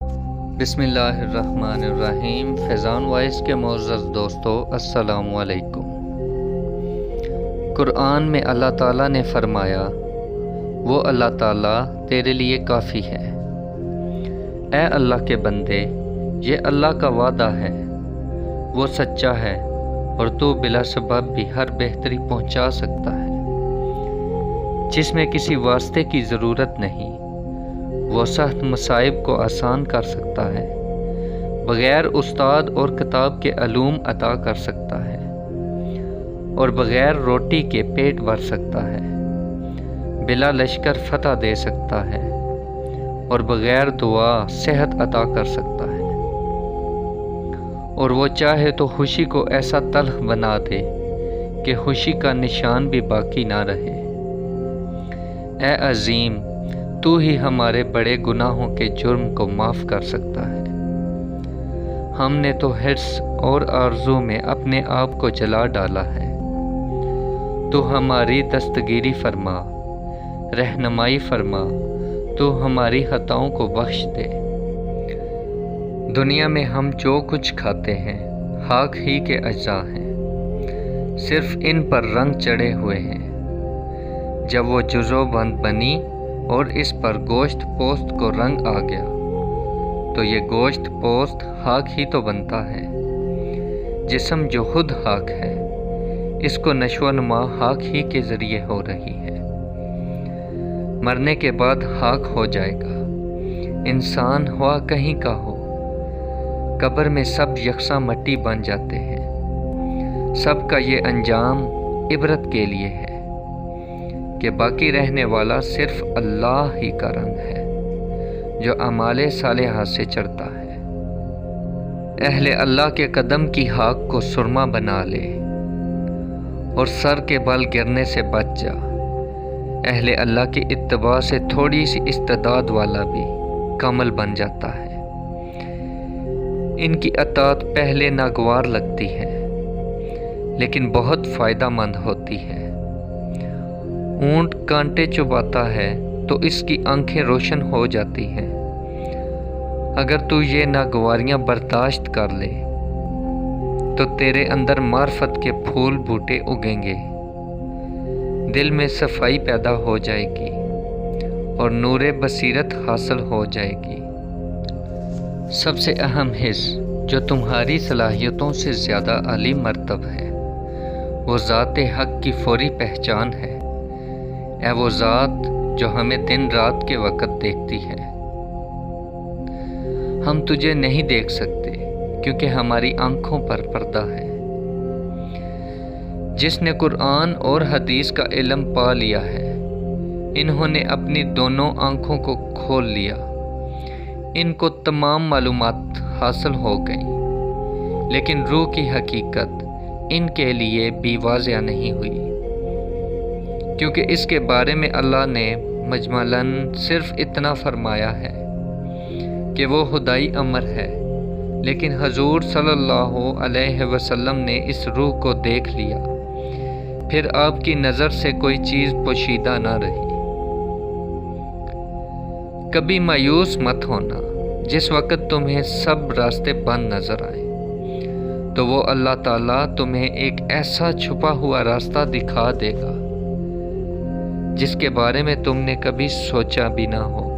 بسم اللہ الرحمن الرحیم۔ فیضان وائس کے معزز دوستو، السلام علیکم۔ قرآن میں اللہ تعالیٰ نے فرمایا، وہ اللہ تعالیٰ تیرے لیے کافی ہے۔ اے اللہ کے بندے، یہ اللہ کا وعدہ ہے، وہ سچا ہے اور تو بلا سبب بھی ہر بہتری پہنچا سکتا ہے، جس میں کسی واسطے کی ضرورت نہیں۔ وہ سخت مصائب کو آسان کر سکتا ہے، بغیر استاد اور کتاب کے علوم عطا کر سکتا ہے، اور بغیر روٹی کے پیٹ بھر سکتا ہے، بلا لشکر فتح دے سکتا ہے، اور بغیر دعا صحت عطا کر سکتا ہے، اور وہ چاہے تو خوشی کو ایسا تلخ بنا دے کہ خوشی کا نشان بھی باقی نہ رہے۔ اے عظیم، تو ہی ہمارے بڑے گناہوں کے جرم کو معاف کر سکتا ہے۔ ہم نے تو حرص اور آرزو میں اپنے آپ کو جلا ڈالا ہے، تو ہماری دستگیری فرما، رہنمائی فرما، تو ہماری خطاؤں کو بخش دے۔ دنیا میں ہم جو کچھ کھاتے ہیں خاک ہی کے اجزاء ہیں، صرف ان پر رنگ چڑھے ہوئے ہیں۔ جب وہ جزو بند بنی اور اس پر گوشت پوست کو رنگ آ گیا، تو یہ گوشت پوست خاک ہی تو بنتا ہے۔ جسم جو خود خاک ہے، اس کو نشو و نما خاک ہی کے ذریعے ہو رہی ہے۔ مرنے کے بعد خاک ہو جائے گا، انسان ہوا کہیں کا ہو۔ قبر میں سب یکساں مٹی بن جاتے ہیں۔ سب کا یہ انجام عبرت کے لیے ہے کہ باقی رہنے والا صرف اللہ ہی کا رنگ ہے، جو اعمال صالحہ سے چڑھتا ہے۔ اہل اللہ کے قدم کی خاک کو سرما بنا لے اور سر کے بل گرنے سے بچ جا۔ اہل اللہ کی اتباع سے تھوڑی سی استعداد والا بھی کامل بن جاتا ہے۔ ان کی اطاعت پہلے ناگوار لگتی ہے، لیکن بہت فائدہ مند ہوتی ہے۔ اونٹ کانٹے چباتا ہے تو اس کی آنکھیں روشن ہو جاتی ہیں۔ اگر تو یہ ناگواریاں برداشت کر لے تو تیرے اندر معرفت کے پھول بوٹے اگیں گے، دل میں صفائی پیدا ہو جائے گی اور نور بصیرت حاصل ہو جائے گی۔ سب سے اہم حص جو تمہاری صلاحیتوں سے زیادہ عالی مرتب ہے، وہ ذات حق کی فوری پہچان ہے۔ اے وہ ذات جو ہمیں دن رات کے وقت دیکھتی ہے۔ ہم تجھے نہیں دیکھ سکتے کیونکہ ہماری آنکھوں پر پردہ ہے۔ جس نے قرآن اور حدیث کا علم پا لیا ہے، انہوں نے اپنی دونوں آنکھوں کو کھول لیا۔ ان کو تمام معلومات حاصل ہو گئیں، لیکن روح کی حقیقت ان کے لیے بھی واضح نہیں ہوئی، کیونکہ اس کے بارے میں اللہ نے مجملاً صرف اتنا فرمایا ہے کہ وہ خدائی امر ہے، لیکن حضور صلی اللہ علیہ وسلم نے اس روح کو دیکھ لیا، پھر آپ کی نظر سے کوئی چیز پوشیدہ نہ رہی۔ کبھی مایوس مت ہونا جس وقت تمہیں سب راستے بند نظر آئیں، تو وہ اللہ تعالیٰ تمہیں ایک ایسا چھپا ہوا راستہ دکھا دے گا جس کے بارے میں تم نے کبھی سوچا بھی نہ ہو۔